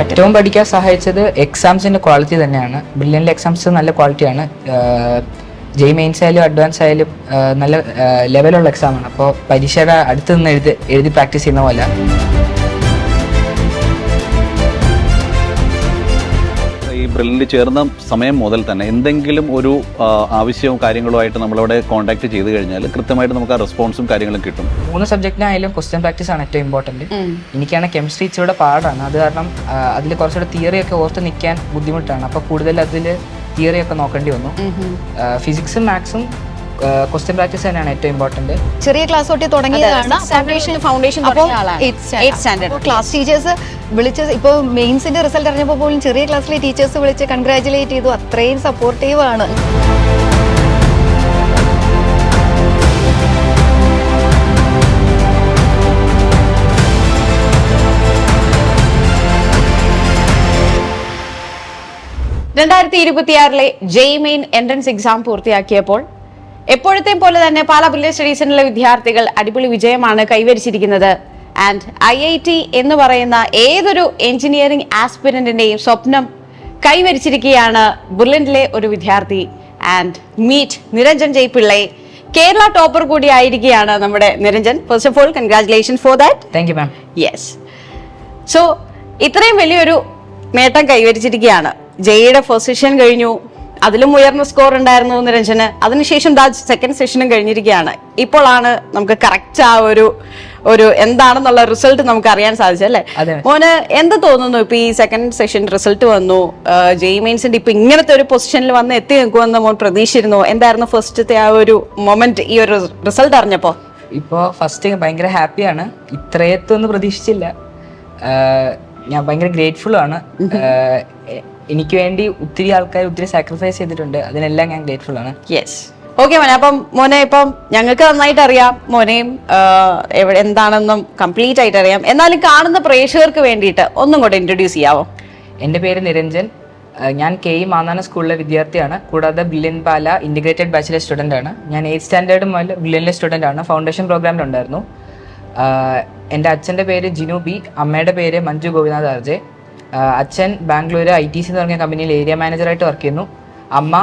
ഏറ്റവും പഠിക്കാൻ സഹായിച്ചത് എക്സാംസിന്റെ ക്വാളിറ്റി തന്നെയാണ്. ബ്രില്യൻ്റിലെ എക്സാംസ് നല്ല ക്വാളിറ്റിയാണ്. ജെയ് മെയിൻസ് ആയാലും അഡ്വാൻസ് ആയാലും നല്ല ലെവലുള്ള എക്സാമാണ്. അപ്പോൾ പരീക്ഷയുടെ അടുത്ത് നിന്ന് എഴുതി പ്രാക്ടീസ് ചെയ്യുന്ന പോലെ. ഈ ബ്രില്യൻ്റ് ചേർന്ന സമയം മുതൽ തന്നെ എന്തെങ്കിലും ഒരു ആവശ്യവും കാര്യങ്ങളുമായിട്ട് നമ്മളവിടെ കോൺടാക്ട് ചെയ്ത് കഴിഞ്ഞാൽ കൃത്യമായിട്ട് നമുക്ക് ആ റെസ്പോൺസും കാര്യങ്ങളും കിട്ടും. 3 സബ്ജക്റ്റിനായാലും ക്വസ്റ്റ്യൻ പ്രാക്ടീസ് ആണ് ഏറ്റവും ഇമ്പോർട്ടൻറ്റ്. എനിക്കാണ് കെമിസ്ട്രി ഇച്ചിരി പാടാണ്. അത് കാരണം അതിൽ കുറച്ചുകൂടെ തിയറിയൊക്കെ ഓർത്ത് നിൽക്കാൻ ബുദ്ധിമുട്ടാണ്. അപ്പോൾ കൂടുതൽ അതിൽ തിയറിയൊക്കെ നോക്കേണ്ടി വന്നു. ഫിസിക്സും മാത്സും ക്വസ്റ്റ്യൻ പ്രാക്ടീസ് തന്നെയാണ് ഏറ്റവും ഇമ്പോർട്ടൻറ്റ്. ചെറിയ ക്ലാസ് തൊട്ട് തുടങ്ങിയതാണ് ഫൗണ്ടേഷൻ ക്ലാസ് ടീച്ചേഴ്സ് വിളിച്ച് ഇപ്പോൾ മെയിൻസിന്റെ റിസൾട്ട് അറിഞ്ഞപ്പോൾ പോലും ചെറിയ ക്ലാസ്സിലെ ടീച്ചേഴ്സ് വിളിച്ച് കൺഗ്രാറ്റുലേറ്റ് ചെയ്തു. അത്രയും സപ്പോർട്ടീവ് ആണ്. ജെയ് മെയിൻ എൻട്രൻസ് എക്സാം പൂർത്തിയാക്കിയപ്പോൾ എപ്പോഴത്തെയും പോലെ തന്നെ പാലാ ബ്രില്യൻ്റ് സ്റ്റഡീസിനുള്ള വിദ്യാർത്ഥികൾ അടിപൊളി വിജയമാണ് കൈവരിച്ചിരിക്കുന്നത്. ആൻഡ് IIT എന്ന് പറയുന്ന ഏതൊരു എഞ്ചിനീയറിംഗ് ആസ്പിരന്റിന്റെയും സ്വപ്നം കൈവരിച്ചിരിക്കുകയാണ് ബ്രില്യൻ്റിലെ ഒരു വിദ്യാർത്ഥി. And meet Niranjan Jay Pillai. Kerala topper കൂടി ആയിരിക്കുകയാണ് നമ്മുടെ Niranjan. First of all congratulation for that. Thank you ma'am. Yes. So ഇത്രയും വലിയൊരു നേട്ടം കൈവരിച്ചിരിക്കുകയാണ്. ജെയുടെ ഫസ്റ്റ് സെഷൻ കഴിഞ്ഞു, അതിലും ഉയർന്ന സ്കോർ ഉണ്ടായിരുന്നു നിരഞ്ജന്. അതിനുശേഷം സെക്കൻഡ് സെഷനും കഴിഞ്ഞിരിക്കുകയാണ്. ഇപ്പോഴാണ് നമുക്ക് കറക്റ്റ് ആ ഒരു എന്താണെന്നുള്ള റിസൾട്ട് നമുക്ക് അറിയാൻ സാധിച്ചത് അല്ലേ? മോന് എന്ത് തോന്നുന്നു ഇപ്പൊ ഈ സെക്കൻഡ് സെഷൻ റിസൾട്ട് വന്നു, ജെയ് മെയിൻസിന്റെ ഇപ്പൊ ഇങ്ങനത്തെ ഒരു പൊസിഷനിൽ വന്ന് എത്തി നിൽക്കുമെന്ന് മോൻ പ്രതീക്ഷിച്ചിരുന്നു? എന്തായിരുന്നു ഫസ്റ്റത്തെ ആ ഒരു മൊമെന്റ് ഈ ഒരു റിസൾട്ട് അറിഞ്ഞപ്പോ? ഇപ്പോൾ ഫസ്റ്റ് ഭയങ്കര ഹാപ്പിയാണ്. ഇത്രയത്തൊന്നും പ്രതീക്ഷിച്ചില്ല. ഞാൻ ഭയങ്കര ഗ്രേറ്റ്ഫുൾ ആണ്. എനിക്ക് വേണ്ടി ഒത്തിരി ആൾക്കാർ ഒത്തിരി സാക്രിഫൈസ് ചെയ്തിട്ടുണ്ട്. അതിനെല്ലാം ഞാൻ ഗ്രേറ്റ്ഫുൾ ആണ്. യെസ്. ഓക്കെ മോനെ, അപ്പം മോനെ ഇപ്പം ഞങ്ങൾക്ക് നന്നായിട്ട് അറിയാം, മോനെയും എന്താണെന്നും കംപ്ലീറ്റ് ആയിട്ട് അറിയാം. എന്നാലും കാണുന്ന പ്രേക്ഷകർക്ക് വേണ്ടിയിട്ട് ഒന്നും കൂടെ ഇൻട്രൊഡ്യൂസ് ചെയ്യാവോ? എൻ്റെ പേര് നിരഞ്ജൻ. ഞാൻ KE മാന്നാന സ്കൂളിലെ വിദ്യാർത്ഥിയാണ്. കൂടാതെ ബ്രില്യൻ്റ് പാല ഇൻ്റഗ്രേറ്റഡ് ബാച്ചിലെ സ്റ്റുഡൻ്റ് ആണ്. ഞാൻ 8th സ്റ്റാൻഡേർഡ് മുതൽ ബ്രില്യൻ്റിലെ സ്റ്റുഡൻ്റ് ആണ്. ഫൗണ്ടേഷൻ പ്രോഗ്രാമിലുണ്ടായിരുന്നു. എൻ്റെ അച്ഛൻ്റെ പേര് ജിനു ബി, അമ്മയുടെ പേര് മഞ്ജു ഗോപിനാഥ് RJ. അച്ഛൻ ബാംഗ്ലൂർ ITC എന്ന് പറഞ്ഞ കമ്പനിയിൽ ഏരിയ മാനേജറായിട്ട് വർക്ക് ചെയ്യുന്നു. അമ്മ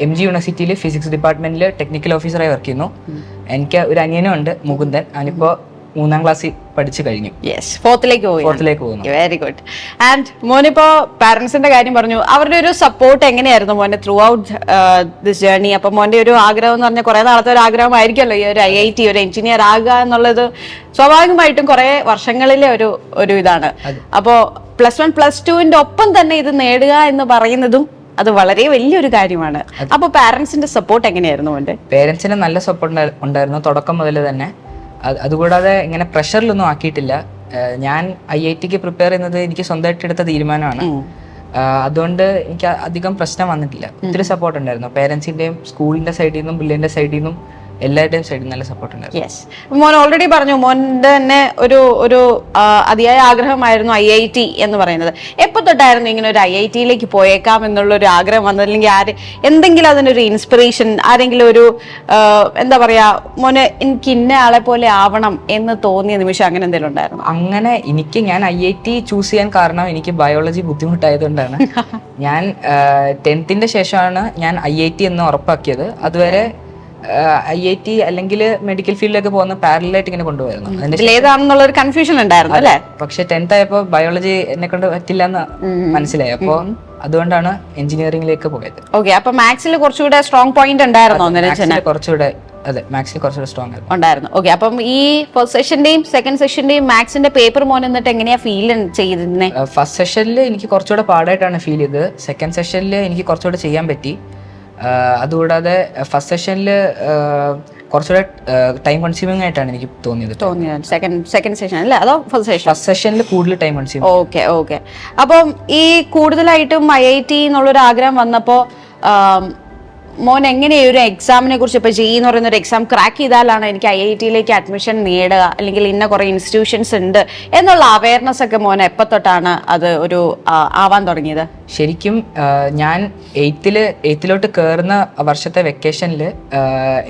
MG യൂണിവേഴ്സിറ്റിയിൽ ഫിസിക്സ് ഡിപ്പാർട്ട്മെന്റിൽ ടെക്നിക്കൽ ഓഫീസറായി വർക്ക് ചെയ്യുന്നു. എനിക്ക് ഒരു അനിയനും ഉണ്ട്, മുകുന്ദൻ. അവനിപ്പോൾ 3ാം ക്ലാസ്സിൽ പഠിച്ചു കഴിഞ്ഞു. ഫോർത്തിലേക്ക് പോകുന്നു. Very good. ആൻഡ് മോനിപ്പോ പാരന്റ്സിന്റെ കാര്യം പറഞ്ഞു, അവരുടെ ഒരു സപ്പോർട്ട് എങ്ങനെയായിരുന്നു മോനെ ത്രൂ ഔട്ട് ദിസ് ജേർണി? അപ്പൊ മോന്റെ ഒരു ആഗ്രഹം എന്ന് പറഞ്ഞാൽ കുറെ നാളത്തെ ഒരു ആഗ്രഹമായിരിക്കുമല്ലോ ഈ ഒരു IIT ഒരു എഞ്ചിനീയർ ആകുക എന്നുള്ളത്. സ്വാഭാവികമായിട്ടും കുറെ വർഷങ്ങളിലെ ഒരു ഇതാണ്. അപ്പോ +1 +2 ഒപ്പം തന്നെ ഇത് നേടുക എന്ന് പറയുന്നതും അത് വളരെ വലിയൊരു കാര്യമാണ്. അപ്പൊ പാരന്റ്സിന്റെ സപ്പോർട്ട് എങ്ങനെയായിരുന്നു മോന്റെ? പേരൻസിന് നല്ല സപ്പോർട്ട് ഉണ്ടായിരുന്നു തുടക്കം മുതൽ തന്നെ. അതുകൂടാതെ ഇങ്ങനെ പ്രഷറിലൊന്നും ആക്കിയിട്ടില്ല. ഞാൻ IITക്ക് പ്രിപ്പയർ ചെയ്യുന്നത് എനിക്ക് സ്വന്തമായിട്ട് എടുത്ത തീരുമാനമാണ്. അതുകൊണ്ട് എനിക്ക് അധികം പ്രശ്നം വന്നിട്ടില്ല. ഒത്തിരി സപ്പോർട്ട് ഉണ്ടായിരുന്നു പേരൻസിന്റെയും സ്കൂളിന്റെ സൈഡിൽ നിന്നും ബ്രില്യൻ്റിന്റെ സൈഡിൽ നിന്നും എല്ലാവരുടെയും സൈഡിൽ നല്ല സപ്പോർട്ട് ഉണ്ടായിരുന്നു. യെസ്. മോൻ ഓൾറെഡി പറഞ്ഞു മോന്റെ തന്നെ ഒരു അതിയായ ആഗ്രഹമായിരുന്നു IIT എന്ന് പറയുന്നത്. എപ്പോ തൊട്ടായിരുന്നു ഇങ്ങനെ ഒരു IITയിലേക്ക് പോയേക്കാം എന്നുള്ള ഒരു ആഗ്രഹം വന്നത്? അല്ലെങ്കിൽ എന്തെങ്കിലും അതിനൊരു ഇൻസ്പിറേഷൻ, ആരെങ്കിലും ഒരു എന്താ പറയാ മോന് എനിക്ക് ഇന്ന ആളെ പോലെ ആവണം എന്ന് തോന്നിയ നിമിഷം അങ്ങനെ എന്തെങ്കിലും ഉണ്ടായിരുന്നു? അങ്ങനെ ഞാൻ IIT ചൂസ് ചെയ്യാൻ കാരണം എനിക്ക് ബയോളജി ബുദ്ധിമുട്ടായതുകൊണ്ടാണ്. ഞാൻ 10th ശേഷമാണ് ഞാൻ IIT എന്ന് ഉറപ്പാക്കിയത്. അതുവരെ IIT അല്ലെങ്കിൽ മെഡിക്കൽ ഫീൽഡിലൊക്കെ പോകുന്ന പാരലായിട്ട് ഇങ്ങനെ കൊണ്ടുപോയിരുന്നു. ഏതാണെന്നുള്ള ഒരു കൺഫ്യൂഷൻ ഉണ്ടായിരുന്നു അല്ലേ? പക്ഷെ 10th ആയപ്പോ ബയോളജി എന്നെ കൊണ്ട് പറ്റില്ല എന്ന് മനസ്സിലായി. അപ്പോ അതുകൊണ്ടാണ് എഞ്ചിനീയറിംഗിലേക്ക് പോയത്. ഓക്കെ. അപ്പൊ മാത്സിൽ കുറച്ചുകൂടെ സ്ട്രോങ് പോയിന്റ് ഉണ്ടായിരുന്നോ? കുറച്ചുകൂടെ അതെ, മാത്സിൽ കുറച്ചുകൂടെ സ്ട്രോങ് ഉണ്ടായിരുന്നു. ഓക്കെ. അപ്പം ഈ ഫസ്റ്റ് സെഷന്റെയും സെക്കൻഡ് സെഷന്റെയും മാത്സിന്റെ പേപ്പർ മോൻ എന്നിട്ട് എങ്ങനെയാ ഫീൽ ചെയ്തിരുന്നത്? ഫസ്റ്റ് സെഷനിൽ എനിക്ക് കുറച്ചുകൂടെ പാടായിട്ടാണ് ഫീൽ ചെയ്തത്. സെക്കൻഡ് സെഷനിൽ എനിക്ക് കുറച്ചുകൂടെ ചെയ്യാൻ പറ്റി. അതുകൂടാതെ ഫസ്റ്റ് സെഷനിൽ കുറച്ചുകൂടെ ടൈം കൺസ്യൂമിംഗ് ആയിട്ടാണ് എനിക്ക് തോന്നിയത്. സെക്കൻഡ് സെഷൻ അല്ലേ, അതോ ഫസ്റ്റ് സെഷനിൽ കൂടുതൽ ടൈം കൺസ്യൂമിംഗ്? ഓക്കെ. അപ്പം ഈ കൂടുതലായിട്ടും IIT എന്നുള്ളൊരു ആഗ്രഹം വന്നപ്പോ മോൻ എങ്ങനെ ഒരു എക്സാമിനെ കുറിച്ച്, ഇപ്പൊ JEE എന്ന് പറയുന്ന ഒരു എക്സാം ക്രാക്ക് ചെയ്താലാണ് എനിക്ക് IITയിലേക്ക് അഡ്മിഷൻ നേടുക, അല്ലെങ്കിൽ ഇന്ന കുറെ ഇൻസ്റ്റിറ്റ്യൂഷൻസ് ഉണ്ട് എന്നുള്ള അവയർനെസ് ഒക്കെ മോൻ എപ്പോ തൊട്ടാണ് അത് ഒരു ആവാൻ തുടങ്ങിയത്? ശരിക്കും ഞാൻ 8th കയറുന്ന വർഷത്തെ വെക്കേഷനിൽ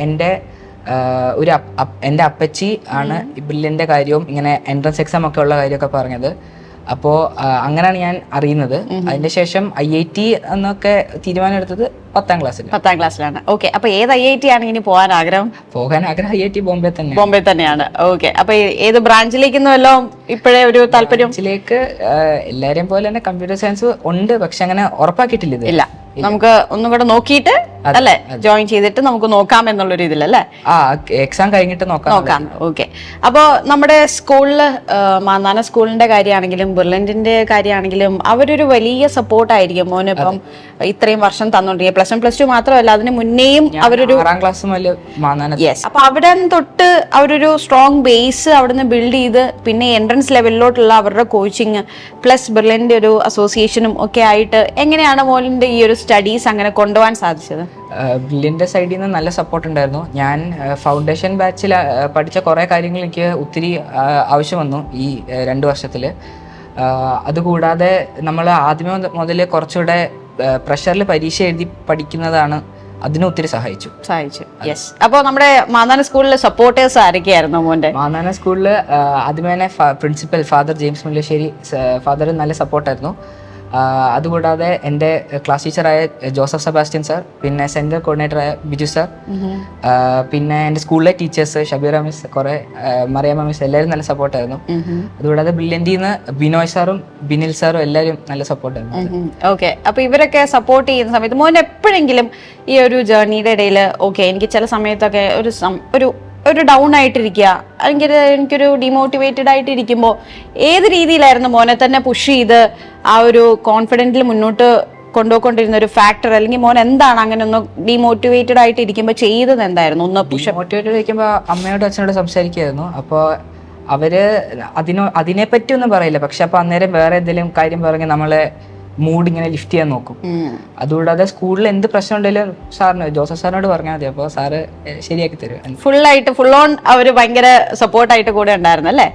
എൻ്റെ അപ്പച്ചി ആണ് ബ്രില്യൻ്റെ കാര്യവും ഇങ്ങനെ എൻട്രൻസ് എക്സാം ഒക്കെ ഉള്ള കാര്യമൊക്കെ പറഞ്ഞത്. അപ്പോൾ അങ്ങനെയാണ് ഞാൻ അറിയുന്നത്. അതിന്റെ ശേഷം IIT എന്നൊക്കെ തീരുമാനം എടുത്തത് 10ാം ക്ലാസ്സിൽ. 10ാം ക്ലാസ്സിലാണ്. ഓക്കെ, അപ്പൊ ഏത് IIT ആണ് ഇനി പോകാൻ ആഗ്രഹം? പോകാൻ ആഗ്രഹം IIT ബോംബെ തന്നെ. ബോംബെ തന്നെയാണ്. ഓക്കെ, അപ്പൊ ഏത് ബ്രാഞ്ചിലേക്ക് വല്ലതും ഇപ്പോഴേ ഒരു താല്പര്യം? ബ്രാഞ്ചിലേക്ക് എല്ലാരെയും പോലെ തന്നെ കമ്പ്യൂട്ടർ സയൻസ് ഉണ്ട്, പക്ഷെ അങ്ങനെ ഉറപ്പാക്കിയിട്ടില്ല ഇത്. ഇല്ല, നമുക്ക് ഒന്നും കൂടെ നോക്കിയിട്ട് അല്ലേ ജോയിൻ ചെയ്തിട്ട് നമുക്ക് നോക്കാം എന്നുള്ളൊരു ഇതിലല്ലേ? എക്സാം കഴിഞ്ഞിട്ട് നോക്കാം. ഓക്കെ, അപ്പോൾ നമ്മുടെ സ്കൂളില് മാന്നാന സ്കൂളിന്റെ കാര്യമാണെങ്കിലും ബെർലിൻ്റെ കാര്യമാണെങ്കിലും അവരൊരു വലിയ സപ്പോർട്ടായിരിക്കും മോന്. ഇപ്പം ഇത്രയും വർഷം തന്നോണ്ടിരിക്കുക, +1 +2 മാത്രമല്ല അതിന് മുന്നേയും അവരൊരു 6ാം ക്ലാസ് മുതൽ മാന്നാന. യെസ്, അപ്പൊ അവിടെ തൊട്ട് അവരൊരു സ്ട്രോങ് ബേസ് അവിടുന്ന് ബിൽഡ് ചെയ്ത് പിന്നെ എൻട്രൻസ് ലെവലിലോട്ടുള്ള അവരുടെ കോച്ചിങ് പ്ലസ് ബെർലിൻ്റെ ഒരു അസോസിയേഷനും ഒക്കെ ആയിട്ട് എങ്ങനെയാണ് മോനിന്റെ ഈ ഒരു സ്റ്റഡീസ് അങ്ങനെ കൊണ്ടുപോകാൻ സാധിച്ചത്? ബ്രില്യൻ്റെ സൈഡിൽ നിന്ന് നല്ല സപ്പോർട്ട് ഉണ്ടായിരുന്നു. ഞാൻ ഫൗണ്ടേഷൻ ബാച്ചിൽ പഠിച്ച കുറേ കാര്യങ്ങൾ എനിക്ക് ഒത്തിരി ആവശ്യം വന്നു ഈ 2 വർഷത്തിൽ. അതുകൂടാതെ നമ്മൾ ആദ്യമേ മുതൽ കുറച്ചുകൂടെ പ്രഷറിൽ പരീക്ഷ എഴുതി പഠിക്കുന്നതാണ് അതിന് ഒത്തിരി സഹായിച്ചു. യെസ്. അപ്പോൾ നമ്മുടെ മാന്നാന സ്കൂളിലെ സപ്പോർട്ടേഴ്സ് ആരൊക്കെയായിരുന്നു മോന്റെ? മാന്നാന സ്കൂളിൽ ആദ്യമേ തന്നെ principal father James Mullassery father നല്ല സപ്പോർട്ടായിരുന്നു. അതുകൂടാതെ എൻ്റെ ക്ലാസ് ടീച്ചറായ ജോസഫ് സെബാസ്റ്റ്യൻ സാർ, പിന്നെ സെൻറ്റർ കോർഡിനേറ്ററായ ബിജു സാർ, പിന്നെ എൻ്റെ സ്കൂളിലെ ടീച്ചേഴ്സ് ഷബീറ മിസ്, കുറേ മറിയാമ്മ മിസ്, എല്ലാവരും നല്ല സപ്പോർട്ടായിരുന്നു. അതുകൂടാതെ ബ്രില്യൻ്റിൽ നിന്ന് ബിനോയ് സാറും ബിനിൽ സാറും എല്ലാവരും നല്ല സപ്പോർട്ടായിരുന്നു. ഓക്കെ, അപ്പോൾ ഇവരൊക്കെ സപ്പോർട്ട് ചെയ്യുന്ന സമയത്ത് മോൻ എപ്പോഴെങ്കിലും ഈ ഒരു ജേർണിയുടെ ഇടയിൽ ഓക്കെ എനിക്ക് ചില സമയത്തൊക്കെ ഒരു ഡൗൺ ആയിട്ടിരിക്കുക അല്ലെങ്കിൽ എനിക്കൊരു ഡിമോട്ടിവേറ്റഡ് ആയിട്ടിരിക്കുമ്പോൾ ഏത് രീതിയിലായിരുന്നു മോനെ തന്നെ പുഷ് ചെയ്ത് ആ ഒരു കോൺഫിഡൻറ്റിൽ മുന്നോട്ട് കൊണ്ടുപോയിക്കൊണ്ടിരുന്ന ഒരു ഫാക്ടർ, അല്ലെങ്കിൽ മോൻ എന്താണ് അങ്ങനെ ഒന്ന് ഡിമോട്ടിവേറ്റഡ് ആയിട്ട് ഇരിക്കുമ്പോൾ ചെയ്തത് എന്തായിരുന്നു? ഒന്ന് പുഷ് മോട്ടിവേറ്റഡ് ആയിരിക്കുമ്പോൾ അമ്മയോടും അച്ഛനോടും സംസാരിക്കുമായിരുന്നു. അപ്പോൾ അവര് അതിനെപ്പറ്റി ഒന്നും പറയില്ല, പക്ഷെ അപ്പോൾ അന്നേരം വേറെ എന്തെങ്കിലും കാര്യം പറഞ്ഞ് നമ്മളെ മൂഡ് ഇങ്ങനെ ലിഫ്റ്റ് ചെയ്യാൻ നോക്കും. അതുകൂടാതെ സ്കൂളിൽ എന്ത് പ്രശ്നം ഉണ്ടെങ്കിലും ജോസഫ് സാറിനോട് പറഞ്ഞാൽ മതി, അപ്പോൾ സാറ് ശരിയാക്കി തരും. ഫുൾ ഓൺ അവര് ഭയങ്കര സപ്പോർട്ടായിട്ട് കൂടെ ഉണ്ടായിരുന്നു അല്ലേ?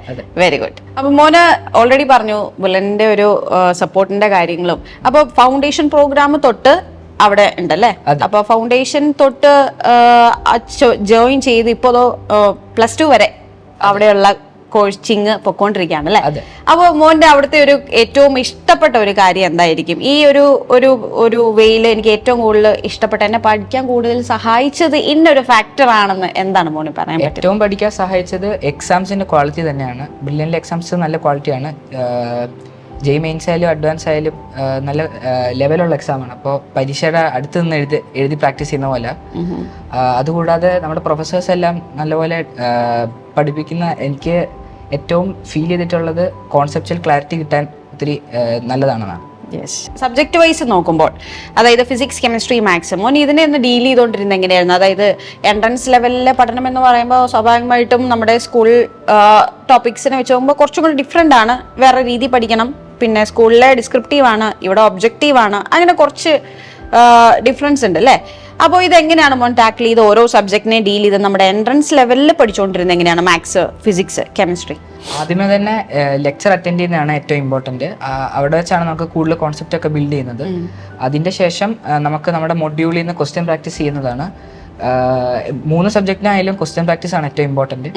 Very good. അപ്പൊ മോന് ഓൾറെഡി പറഞ്ഞു ബുലന്റെ ഒരു സപ്പോർട്ടിന്റെ കാര്യങ്ങളും. അപ്പൊ ഫൗണ്ടേഷൻ പ്രോഗ്രാം തൊട്ട് അവിടെ ഉണ്ടല്ലേ? അപ്പൊ ഫൗണ്ടേഷൻ തൊട്ട് ജോയിൻ ചെയ്ത് ഇപ്പോ +2 വരെ അവിടെയുള്ള കോച്ചിങ് പൊക്കോണ്ടിരിക്കുകയാണ് അല്ലേ? അപ്പോൾ മോന്റെ അവിടുത്തെ ഒരു ഏറ്റവും ഇഷ്ടപ്പെട്ട ഒരു കാര്യം എന്തായിരിക്കും? ഈ ഒരു വേയിൽ എനിക്ക് ഏറ്റവും കൂടുതൽ ഇഷ്ടപ്പെട്ട, എന്നെ പഠിക്കാൻ കൂടുതൽ സഹായിച്ചത് ഇന്നൊരു ഫാക്ടർ ആണെന്ന് എന്താണ് മോന് പറയാൻ പറ്റും? ഏറ്റവും പഠിക്കാൻ സഹായിച്ചത് എക്സാംസിന്റെ ക്വാളിറ്റി തന്നെയാണ്. ബ്രില്യൻ്റിലെ എക്സാംസ് നല്ല ക്വാളിറ്റിയാണ്. മെയിൻസ് ആയാലും അഡ്വാൻസ് ആയാലും നല്ല ലെവലുള്ള എക്സാമാണ്. അപ്പോൾ പരീക്ഷയുടെ അടുത്ത് നിന്ന് എഴുതി പ്രാക്ടീസ് ചെയ്യുന്ന പോലെ. അതുകൂടാതെ നമ്മുടെ പ്രൊഫസേഴ്സ് എല്ലാം നല്ലപോലെ പഠിപ്പിക്കുന്ന, എനിക്ക് ഏറ്റവും ഫീൽ ചെയ്തിട്ടുള്ളത് കോൺസെപ്ച്വൽ ക്ലാരിറ്റി കിട്ടാൻ ഒത്തിരി നല്ലതാണെന്നാണ്. സബ്ജക്ട് വൈസ് നോക്കുമ്പോൾ, അതായത് ഫിസിക്സ്, കെമിസ്ട്രി, മാത്സ്, മോൻ ഇതിനെ ഒന്ന് ഡീൽ ചെയ്തുകൊണ്ടിരുന്നത് എങ്ങനെയായിരുന്നു? അതായത് എൻട്രൻസ് ലെവലിലെ പഠനം എന്ന് പറയുമ്പോൾ സ്വാഭാവികമായിട്ടും നമ്മുടെ സ്കൂൾ ടോപ്പിക്സിനെ വെച്ച് നോക്കുമ്പോൾ കുറച്ചും കൂടി ഡിഫറെൻ്റ് ആണ്, വേറെ രീതി പഠിക്കണം. പിന്നെ സ്കൂളിലെ ഡിസ്ക്രിപ്റ്റീവ് ആണ്, ഇവിടെ ഒബ്ജക്റ്റീവ് ആണ്, അങ്ങനെ കുറച്ച് ഡിഫറൻസ് ഉണ്ട് അല്ലേ? അപ്പോൾ ഇതെങ്ങനെയാണ് മോൻ ടാക്കിൾ ചെയ്ത് ഓരോ സബ്ജക്റ്റിനെ ഡീൽ ചെയ്ത് നമ്മുടെ എൻട്രൻസ് ലെവലിൽ പഠിച്ചുകൊണ്ടിരുന്നത് എങ്ങനെയാണ്? മാത്സ്, ഫിസിക്സ്, കെമിസ്ട്രി ആദ്യമേ തന്നെ ലെക്ചർ അറ്റൻഡ് ചെയ്യുന്നതാണ് ഏറ്റവും ഇമ്പോർട്ടൻറ്റ്. അവിടെ വെച്ചാണ് നമുക്ക് കൂടുതൽ കോൺസെപ്റ്റ് ഒക്കെ ബിൽഡ് ചെയ്യുന്നത്. അതിൻ്റെ ശേഷം നമുക്ക് നമ്മുടെ മൊഡ്യൂളിൽ നിന്ന് ക്വസ്റ്റ്യൻ പ്രാക്ടീസ് ചെയ്യുന്നതാണ്. 3 സബ്ജക്റ്റിനായാലും ക്വസ്റ്റ്യൻ പ്രാക്ടീസ് ആണ് ഏറ്റവും ഇമ്പോർട്ടൻറ്റ്.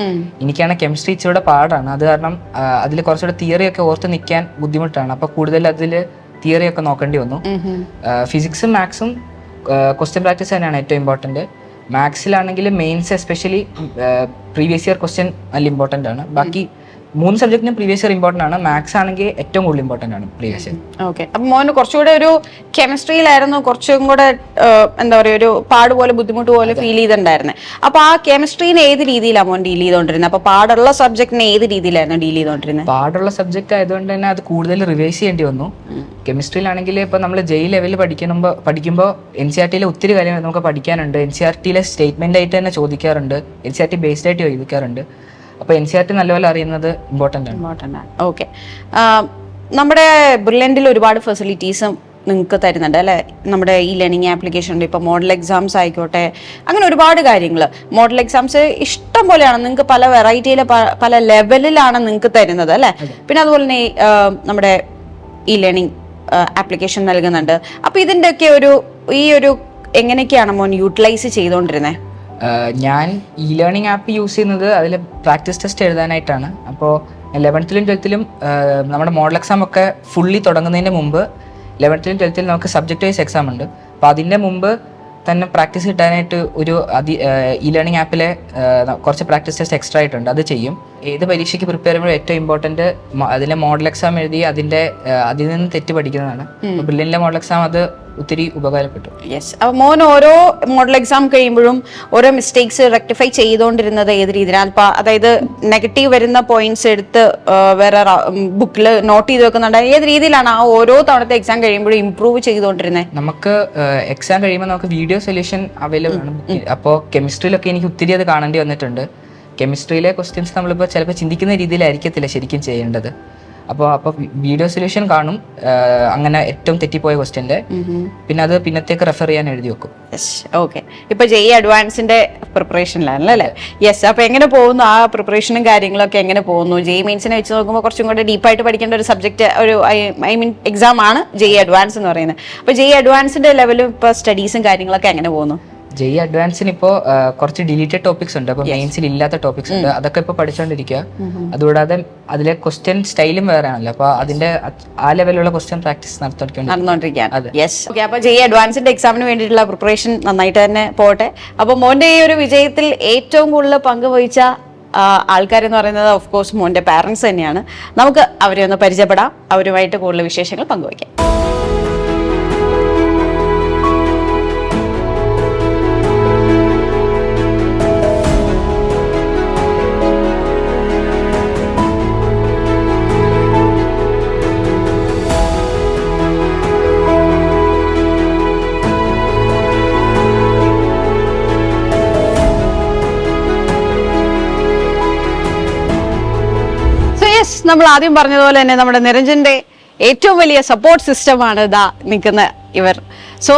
എനിക്കാണ് കെമിസ്ട്രി ഇച്ചിരി പാടാണ്. അത് കാരണം അതിൽ കുറച്ചുകൂടെ തിയറി ഒക്കെ ഓർത്ത് നിൽക്കാൻ ബുദ്ധിമുട്ടാണ്. അപ്പോൾ കൂടുതൽ അതിൽ തിയറി ഒക്കെ നോക്കേണ്ടി വന്നു. ഫിസിക്സും മാത്സും ക്വസ്റ്റ്യൻ പ്രാക്ടീസ് തന്നെയാണ് ഏറ്റവും ഇമ്പോർട്ടൻറ്റ്. മാത്സിലാണെങ്കിൽ mains especially previous year question നല്ല ഇമ്പോർട്ടൻ്റ് ആണ്. ബാക്കി 3 സബ്ജക്റ്റിനും പ്രീവിയസ് ഇയർ ഇമ്പോർട്ടൻ്റ് ആണ്. മാത്സ് ആണെങ്കിൽ ഏറ്റവും കൂടുതൽ ഇമ്പോർട്ടൻ്റ് ആണ് പ്രീവിയസ് ഇയർ. ഓക്കെ, അപ്പം മോന് കുറച്ചുകൂടെ ഒരു കെമിസ്ട്രിയിലായിരുന്നു കുറച്ചും കൂടെ എന്താ പറയുക, ഒരു പാടുപോലെ ബുദ്ധിമുട്ട് പോലെ ഫീൽ ചെയ്തിട്ടുണ്ടായിരുന്നത്. അപ്പോൾ ആ കെമിസ്ട്രീനെ ഏത് രീതിയിലാണ് മോൻ ഡീൽ ചെയ്തുകൊണ്ടിരുന്നത്? അപ്പോൾ പാടുള്ള സബ്ജക്റ്റിനെ ഏത് രീതിയിലായിരുന്നു ഡീൽ ചെയ്തുകൊണ്ടിരുന്നത്? പാടുള്ള സബ്ജക്റ്റ് ആയതുകൊണ്ട് തന്നെ അത് കൂടുതൽ റിവൈസ് ചെയ്യേണ്ടി വന്നു. കെമിസ്ട്രിയിലാണെങ്കിൽ ഇപ്പോൾ നമ്മൾ ലെവലിൽ പഠിക്കുമ്പോൾ NCERT-യിലെ ഒത്തിരി കാര്യങ്ങൾ നമുക്ക് പഠിക്കാനുണ്ട്. NCERT-യിലെ സ്റ്റേറ്റ്മെൻ്റ് ആയിട്ട് തന്നെ ചോദിക്കാറുണ്ട്, NCERT ബേസ്ഡ് ആയിട്ട് ചോദിക്കാറുണ്ട്. അപ്പോൾ NCERT നല്ലപോലെ അറിയുന്നത് ഇമ്പോർട്ടൻ്റ് ആണ്. ഓക്കെ, നമ്മുടെ ബ്രില്യൻറ്റിൽ ഒരുപാട് ഫെസിലിറ്റീസും നിങ്ങൾക്ക് തരുന്നുണ്ട് അല്ലേ? നമ്മുടെ ഈ ലേണിംഗ് ആപ്ലിക്കേഷൻ ഉണ്ട്, ഇപ്പോൾ മോഡൽ എക്സാംസ് ആയിക്കോട്ടെ, അങ്ങനെ ഒരുപാട് കാര്യങ്ങൾ. മോഡൽ എക്സാംസ് ഇഷ്ടം പോലെയാണ് നിങ്ങൾക്ക്, പല വെറൈറ്റിയിലെ പല ലെവലിലാണ് നിങ്ങൾക്ക് തരുന്നത് അല്ലേ? പിന്നെ അതുപോലെ തന്നെ നമ്മുടെ ഈ ലേണിംഗ് ആപ്ലിക്കേഷൻ നൽകുന്നുണ്ട്. അപ്പോൾ ഇതിൻ്റെയൊക്കെ ഈ ഒരു എങ്ങനെയൊക്കെയാണ് മോൻ യൂട്ടിലൈസ് ചെയ്തുകൊണ്ടിരുന്നത്? ഞാൻ ലേണിംഗ് ആപ്പ് യൂസ് ചെയ്യുന്നത് അതിൽ പ്രാക്ടീസ് ടെസ്റ്റ് എഴുതാനായിട്ടാണ്. അപ്പോൾ 11th-ലും 12th-ലും നമ്മുടെ മോഡൽ എക്സാം ഒക്കെ ഫുള്ളി തുടങ്ങുന്നതിന് മുമ്പ് 11th-ലും 12th-ലും നമുക്ക് സബ്ജക്റ്റ് വൈസ് എക്സാം ഉണ്ട്. അപ്പോൾ അതിൻ്റെ മുമ്പ് തന്നെ പ്രാക്ടീസ് കിട്ടാനായിട്ട് ഒരു ഇ ലേണിംഗ് ആപ്പിലെ കുറച്ച് പ്രാക്ടീസ് ടെസ്റ്റ് എക്സ്ട്രാ ആയിട്ടുണ്ട്, അത് ചെയ്യും. ഏത് പരീക്ഷയ്ക്ക് പ്രിപ്പയർ ചെയ്യുമ്പോൾ ഏറ്റവും ഇമ്പോർട്ടൻറ്റ് അതിലെ മോഡൽ എക്സാം എഴുതി അതിൽ നിന്ന് തെറ്റ് പഠിക്കുന്നതാണ്. ബ്രില്യൻറ്റിലെ മോഡൽ എക്സാം അത് ഒത്തിരി ഉപകാരപ്പെട്ടു. യെസ്. അപ്പോൾ മോൻ ഓരോ മോഡൽ എക്സാം കഴിയുമ്പോഴും ഓരോ മിസ്റ്റേക്സ് റെക്ടിഫൈ ചെയ്തുകൊണ്ടിരുന്നത് ഏത് രീതിയിലാണ്? അപ്പോൾ അതായത് നെഗറ്റീവ് വരുന്ന പോയിന്റ്സ് എടുത്ത് വേറെ ബുക്കിൽ നോട്ട് ചെയ്ത് വെക്കുന്നുണ്ട്. ഏത് രീതിയിലാണ് ആ ഓരോ തവണത്തെ എക്സാം കഴിയുമ്പോഴും ഇമ്പ്രൂവ് ചെയ്തുകൊണ്ടിരുന്നത്? നമുക്ക് എക്സാം കഴിയുമ്പോൾ നമുക്ക് വീഡിയോ സൊല്യൂഷൻ അവൈലബിൾ ആണ്. അപ്പോൾ കെമിസ്ട്രിയിലൊക്കെ എനിക്ക് ഒത്തിരി അത് കാണേണ്ടി വന്നിട്ടുണ്ട്. കെമിസ്ട്രിയിലെ ക്വസ്റ്റ്യൻസ് നമ്മളിപ്പോൾ ചിലപ്പോൾ ചിന്തിക്കുന്ന രീതിയിലായിരിക്കത്തില്ല ശരിക്കും ചെയ്യേണ്ടത്. അപ്പോൾ വീഡിയോ സൊല്യൂഷൻ കാണും, അങ്ങനെ ഏറ്റവും തെറ്റിപ്പോയ ക്വസ്റ്റ്യൻ്റെ, പിന്നെ അത് പിന്നത്തേക്ക് റെഫർ ചെയ്യാൻ എഴുതി വെക്കും. യെസ്. ഓക്കെ. ഇപ്പോൾ JEE അഡ്വാൻസിന്റെ പ്രിപ്പറേഷനിലാണല്ലോ അല്ലേ? യെസ്. അപ്പോൾ എങ്ങനെ പോകുന്നു ആ പ്രിപ്പറേഷനും കാര്യങ്ങളൊക്കെ എങ്ങനെ പോകുന്നു? JEE മെയിൻസിനെ വെച്ച് നോക്കുമ്പോൾ കുറച്ചും കൂടെ ഡീപ്പായിട്ട് പഠിക്കേണ്ട ഒരു സബ്ജക്റ്റ്, ഒരു ഐ മീൻ എക്സാം ആണ് JEE അഡ്വാൻസ് എന്ന് പറയുന്നത്. അപ്പോൾ JEE അഡ്വാൻസിന്റെ ലെവലും ഇപ്പോൾ സ്റ്റഡീസും കാര്യങ്ങളൊക്കെ എങ്ങനെ പോകുന്നു? JEE അഡ്വാൻസിന് ഇപ്പോൾ കുറച്ച് ഡിലീറ്റഡ് ടോപ്പിക്സ് ഉണ്ട്, അപ്പോൾ മെയിൻസിൽ ഇല്ലാത്ത ടോപ്പിക്സ് ഉണ്ട്, അതൊക്കെ ഇപ്പോൾ പഠിച്ചുകൊണ്ടിരിക്കുക. അതുകൂടാതെ അതിലെ ക്വസ്റ്റ്യൻ സ്റ്റൈലും വേറെ ആണല്ലോ, അപ്പോൾ അതിന്റെ ആ ലെവലിലുള്ള ക്വസ്റ്റ്യൻ പ്രാക്ടീസ് നടന്നുകൊണ്ടിരിക്കുകയാണ്. യെസ്. ഓക്കെ. അപ്പോൾ JEE അഡ്വാൻസിന്റെ എക്സാമിന് വേണ്ടിയിട്ടുള്ള പ്രിപ്പറേഷൻ നന്നായിട്ട് തന്നെ പോട്ടെ. അപ്പോൾ മോന്റെ ഈ ഒരു വിജയത്തിൽ ഏറ്റവും കൂടുതൽ പങ്കുവഹിച്ച ആൾക്കാരെന്ന് പറയുന്നത് ഓഫ് കോഴ്സ് മോന്റെ പാരന്റ്സ് തന്നെയാണ്. നമുക്ക് അവരെ ഒന്ന് പരിചയപ്പെടാം, അവരുമായിട്ട് കൂടുതൽ വിശേഷങ്ങൾ പങ്കുവയ്ക്കാം. നമ്മൾ ആദ്യം പറഞ്ഞതുപോലെ തന്നെ നമ്മുടെ നിരഞ്ജന്റെ ഏറ്റവും വലിയ സപ്പോർട്ട് സിസ്റ്റമാണ് ഇതാ നിൽക്കുന്ന ഇവർ. സോ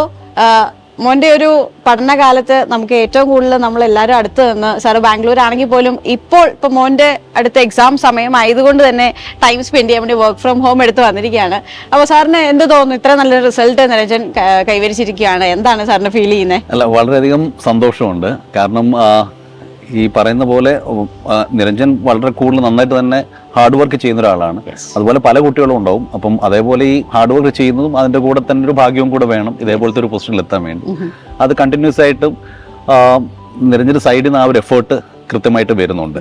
മോന്റെ ഒരു പഠനകാലത്ത് നമുക്ക് ഏറ്റവും കൂടുതൽ നമ്മളെല്ലാവരും അടുത്ത് നിന്ന്, സാറ് ബാംഗ്ലൂർ ആണെങ്കിൽ പോലും ഇപ്പൊ മോന്റെ അടുത്ത എക്സാം സമയം ആയതുകൊണ്ട് തന്നെ ടൈം സ്പെൻഡ് ചെയ്യാൻ വേണ്ടി വർക്ക് ഫ്രം ഹോം എടുത്ത് വന്നിരിക്കുകയാണ്. അപ്പോൾ സാറിന് എന്ത് തോന്നുന്നു? ഇത്ര നല്ലൊരു റിസൾട്ട് നിരഞ്ജൻ കൈവരിച്ചിരിക്കുകയാണ്, എന്താണ് സാറിന് ഫീൽ ചെയ്യുന്നത്? അല്ല, വളരെയധികം സന്തോഷമുണ്ട്. കാരണം ഈ പറയുന്ന പോലെ നിരഞ്ജൻ വളരെ കൂടുതൽ നന്നായിട്ട് തന്നെ ഹാർഡ് വർക്ക് ചെയ്യുന്ന ഒരാളാണ്. അതുപോലെ പല കുട്ടികളും ഉണ്ടാവും. അപ്പം അതേപോലെ ഈ ഹാർഡ് വർക്ക് ചെയ്യുന്നതും അതിൻ്റെ കൂടെ തന്നെ ഒരു ഭാഗ്യവും കൂടെ വേണം ഇതേപോലത്തെ ഒരു പൊസിഷനിൽ എത്താൻ വേണ്ടി. അത് കണ്ടിന്യൂസ് ആയിട്ടും നിരഞ്ജന്റെ സൈഡിൽ നിന്ന് ആ ഒരു എഫേർട്ട് കൃത്യമായിട്ട് വരുന്നുണ്ട്.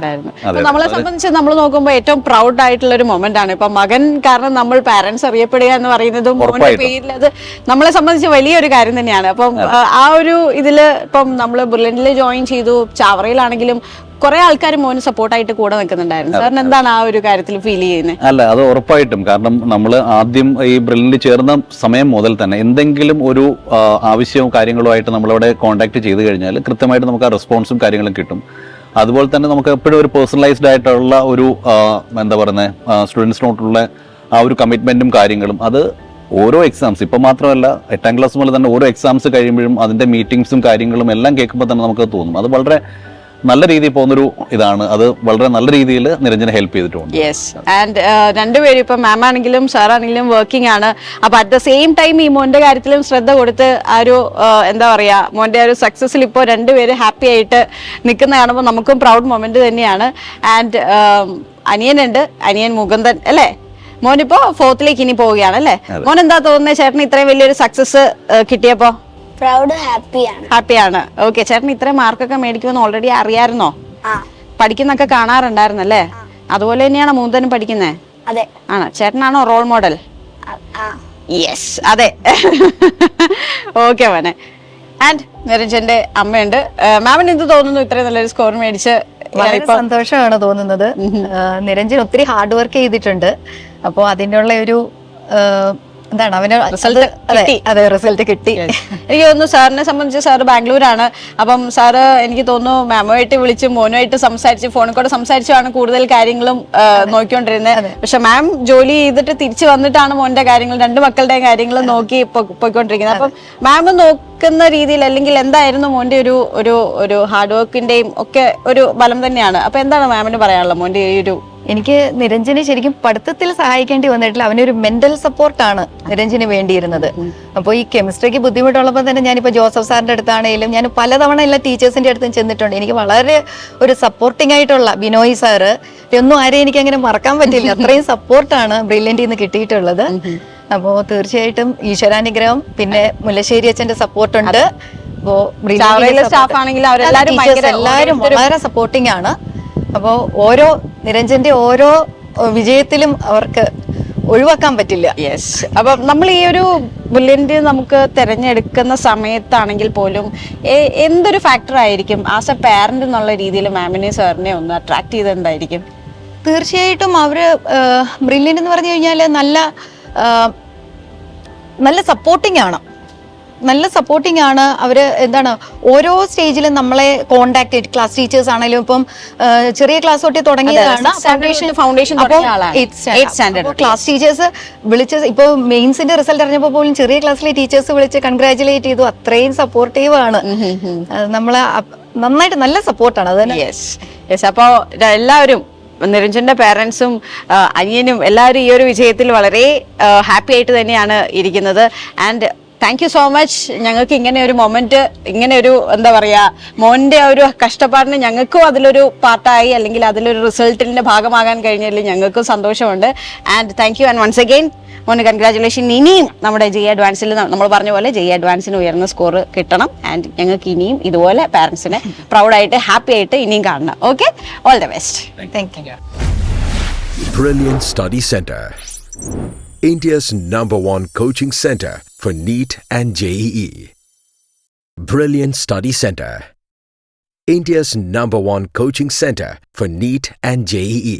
നമ്മളെ സംബന്ധിച്ച് നമ്മൾ നോക്കുമ്പോൾ ഏറ്റവും പ്രൗഡ് ആയിട്ടുള്ള ഒരു മൊമെന്റ് ആണ് ഇപ്പൊ മകൻ കാരണം നമ്മൾ പാരന്റ്സ് അറിയപ്പെടുക എന്ന് പറയുന്നതും പേരിൽ അത് നമ്മളെ സംബന്ധിച്ച് വലിയൊരു കാര്യം തന്നെയാണ്. അപ്പം ആ ഒരു ഇതില് ഇപ്പം നമ്മൾ ബ്രില്യന്റിൽ ജോയിൻ ചെയ്തു, ചാവറയിലാണെങ്കിലും കുറെ ആൾക്കാർ മോന് സപ്പോർട്ടായിട്ട് കൂടെ നിൽക്കുന്നുണ്ടായിരുന്നു. സാറിന് എന്താണ് ആ ഒരു കാര്യത്തിൽ ഫീൽ ചെയ്യുന്നത്? അല്ല, അത് ഉറപ്പായിട്ടും. കാരണം നമ്മൾ ആദ്യം ഈ ബ്രില്യന്റിൽ ചേർന്ന സമയം മുതൽ തന്നെ എന്തെങ്കിലും ഒരു ആവശ്യവും കാര്യങ്ങളുമായിട്ട് നമ്മളവിടെ കോൺടാക്ട് ചെയ്ത് കഴിഞ്ഞാൽ കൃത്യമായിട്ട് നമുക്ക് ആ റെസ്പോൺസും കാര്യങ്ങളും കിട്ടും. അതുപോലെ തന്നെ നമുക്ക് എപ്പോഴും ഒരു പേഴ്സണലൈസ്ഡ് ആയിട്ടുള്ള ഒരു എന്താ പറയുന്നത് സ്റ്റുഡൻസിനോട്ടുള്ള ആ ഒരു കമ്മിറ്റ്മെന്റും കാര്യങ്ങളും അത് ഓരോ എക്സാംസ് ഇപ്പം മാത്രമല്ല 8ാം ക്ലാസ് മുതൽ തന്നെ ഓരോ എക്സാംസ് കഴിയുമ്പോഴും അതിന്റെ മീറ്റിംഗ്സും കാര്യങ്ങളും എല്ലാം കേൾക്കുമ്പോൾ തന്നെ നമുക്ക് തോന്നും അത് വളരെ നല്ല രീതിയിൽ പോകുന്നൊരു ഇതാണ്. അത് വളരെ നല്ല രീതിയിൽ നിരഞ്ജനെ ഹെൽപ്പ് ചെയ്തിട്ടുണ്ട്. യെസ്. ആൻഡ് രണ്ടുപേരും ഇപ്പൊ മാം ആണെങ്കിലും സാറാണെങ്കിലും വർക്കിംഗ് ആണ്. അപ്പൊ അറ്റ് ദ സെയിം ടൈം ഈ മോന്റെ കാര്യത്തിലും ശ്രദ്ധ കൊടുത്ത് ആ ഒരു എന്താ പറയാ മോന്റെ ഒരു സക്സസിൽ ഇപ്പോൾ രണ്ടുപേരും ഹാപ്പി ആയിട്ട് നിൽക്കുന്ന കാണുമ്പോൾ നമുക്കും പ്രൗഡ് മൊമെന്റ് തന്നെയാണ്. ആൻഡ് അനിയനുണ്ട്, അനിയൻ മുകുന്ദൻ അല്ലേ? മോനിപ്പോ 4th ഇനി പോവുകയാണ് അല്ലേ? മോൻ എന്താ തോന്നുന്നത് ചേട്ടന് ഇത്രയും വലിയൊരു സക്സസ് കിട്ടിയപ്പോ? പ്രൗഡ്, ഹാപ്പിയാണ്. ഓക്കെ. ചേട്ടൻ ഇത്രയും മാർക്കൊക്കെ മേടിക്കുമെന്ന് ഓൾറെഡി അറിയായിരുന്നോ? പഠിക്കുന്നൊക്കെ കാണാറുണ്ടായിരുന്നല്ലേ? അതുപോലെ തന്നെയാണോ മൂന്തനും പഠിക്കുന്നേ? അതെ. ആണോ? ചേട്ടനാണോ റോൾ മോഡൽ? യെസ്, അതെ. ഓക്കെ മോനെ. ആൻഡ് നിരഞ്ജന്റെ അമ്മയുണ്ട്. മാമിന് എന്ത് തോന്നുന്നു ഇത്രയും നല്ലൊരു സ്കോർ മേടിച്ച്? വളരെ സന്തോഷമാണ് തോന്നുന്നത്. നിരഞ്ജൻ ഒത്തിരി ഹാർഡ് വർക്ക് ചെയ്തിട്ടുണ്ട്. അപ്പോൾ അതിനുള്ള ഒരു എന്താണ് അവന് റിസൾട്ട് കിട്ടി. എനിക്ക് തോന്നുന്നു സാറിനെ സംബന്ധിച്ച് സാറ് ബാംഗ്ലൂരാണ്. അപ്പം സാറ് എനിക്ക് തോന്നുന്നു മാമുമായിട്ട് വിളിച്ച് മോനുമായിട്ട് സംസാരിച്ച് ഫോണിൽ കൂടെ സംസാരിച്ചാണ് കൂടുതൽ കാര്യങ്ങളും നോക്കിക്കൊണ്ടിരുന്നത്. പക്ഷെ മാം ജോലി ചെയ്തിട്ട് തിരിച്ചു വന്നിട്ടാണ് മോന്റെ കാര്യങ്ങൾ 2 മക്കളുടെ കാര്യങ്ങൾ നോക്കി പോയിക്കൊണ്ടിരിക്കുന്നത്. അപ്പം മാം നോക്കുന്ന രീതിയിൽ അല്ലെങ്കിൽ എന്തായിരുന്നു മോന്റെ ഒരു ഹാർഡ് വർക്കിന്റെയും ഒക്കെ ഒരു ബലം തന്നെയാണ്. അപ്പൊ എന്താണ് മാമിന് പറയാനുള്ളത് മോന്റെ ഈ ഒരു എനിക്ക് നിരഞ്ജനെ ശരിക്കും പഠിത്തത്തിൽ സഹായിക്കേണ്ടി വന്നിട്ടില്ല. അവനൊരു മെന്റൽ സപ്പോർട്ടാണ് നിരഞ്ജന് വേണ്ടിയിരുന്നത്. അപ്പോൾ ഈ കെമിസ്ട്രിക്ക് ബുദ്ധിമുട്ടുള്ളപ്പോൾ തന്നെ ഞാനിപ്പോൾ ജോസഫ് സാറിന്റെ അടുത്താണെങ്കിലും ഞാൻ പലതവണ എല്ലാ ടീച്ചേഴ്സിന്റെ അടുത്തും ചെന്നിട്ടുണ്ട്. എനിക്ക് വളരെ ഒരു സപ്പോർട്ടിംഗ് ആയിട്ടുള്ള ബിനോയ് സാറ് ഒന്നും ആരെയും എനിക്ക് അങ്ങനെ മറക്കാൻ പറ്റില്ല. അത്രയും സപ്പോർട്ടാണ് ബ്രില്യന്റിൽ നിന്ന് കിട്ടിയിട്ടുള്ളത്. അപ്പോൾ തീർച്ചയായിട്ടും ഈശ്വരാനുഗ്രഹം, പിന്നെ മുല്ലശ്ശേരി അച്ഛന്റെ സപ്പോർട്ടുണ്ട്. അപ്പോൾ സ്റ്റാഫ് ആണെങ്കിൽ അവരെല്ലാവരും എല്ലാവരും വളരെ സപ്പോർട്ടിംഗ് ആണ്. അപ്പോൾ നിരഞ്ജന്റെ ഓരോ വിജയത്തിലും അവർക്ക് ഒഴിവാക്കാൻ പറ്റില്ല. യെസ്. അപ്പം നമ്മൾ ഈ ഒരു ബ്രില്യന്റ് നമുക്ക് തിരഞ്ഞെടുക്കുന്ന സമയത്താണെങ്കിൽ പോലും എന്തൊരു ഫാക്ടർ ആയിരിക്കും ആസ് എ പാരന്റ് എന്നുള്ള രീതിയിൽ മാമിനെ സാറിനെ ഒന്ന് അട്രാക്ട് ചെയ്തിട്ടുണ്ടായിരിക്കും? തീർച്ചയായിട്ടും അവര് ബ്രില്യന്റ് എന്ന് പറഞ്ഞു കഴിഞ്ഞാൽ നല്ല സപ്പോർട്ടിംഗ് ആണ്. അവര് എന്താണ് ഓരോ സ്റ്റേജിലും നമ്മളെ കോണ്ടാക്ട് ചെയ്ത്, ക്ലാസ് ടീച്ചേഴ്സ് ആണെങ്കിലും ഇപ്പം ചെറിയ ക്ലാസ് തൊട്ട് തുടങ്ങിയതാണ് ഫൗണ്ടേഷൻ ക്ലാസ് ടീച്ചേഴ്സ് വിളിച്ച് ഇപ്പൊ മെയിൻസിന്റെ റിസൾട്ട് അറിഞ്ഞപ്പോൾ പോലും ചെറിയ ക്ലാസ്സിലെ ടീച്ചേഴ്സ് വിളിച്ച് കൺഗ്രാറ്റുലേറ്റ് ചെയ്തു. അത്രയും സപ്പോർട്ടീവ് ആണ്. നമ്മളെ നന്നായിട്ട് നല്ല സപ്പോർട്ടാണ് അത് തന്നെ. അപ്പോ എല്ലാവരും നിരഞ്ജന്റെ പേരൻസും അനിയനും എല്ലാവരും ഈ ഒരു വിജയത്തിൽ വളരെ ഹാപ്പി ആയിട്ട് തന്നെയാണ് ഇരിക്കുന്നത്. And thank you so much. ഞങ്ങൾക്ക് ഇങ്ങനെ ഒരു മൊമെന്റ്, ഇങ്ങനെ ഒരു എന്താ പറയാ മോന്റെ ഒരു കഷ്ടപ്പാടിന് ഞങ്ങൾക്കും അതിലൊരു പാർട്ടായി, അല്ലെങ്കിൽ അതിലൊരു റിസൾട്ടിന്റെ ഭാഗമാകാൻ കഴിഞ്ഞതിൽ ഞങ്ങൾക്കും സന്തോഷമുണ്ട്. And thank you. And once again മോന് കൺഗ്രാറ്റുലേഷൻ. ഇനിയും നമ്മുടെ ജെ അഡ്വാൻസിൽ നമ്മൾ പറഞ്ഞ പോലെ ജെ അഡ്വാൻസിന് ഉയർന്ന സ്കോർ കിട്ടണം. ആൻഡ് ഞങ്ങൾക്ക് ഇനിയും ഇതുപോലെ പാരൻസിനെ പ്രൗഡായിട്ട് ഹാപ്പി ആയിട്ട് ഇനിയും കാണണം. Okay, all the best. Thank you. Brilliant Study Center, India's #1 coaching center for NEET and JEE. Brilliant Study Center, India's #1 coaching center for NEET and JEE.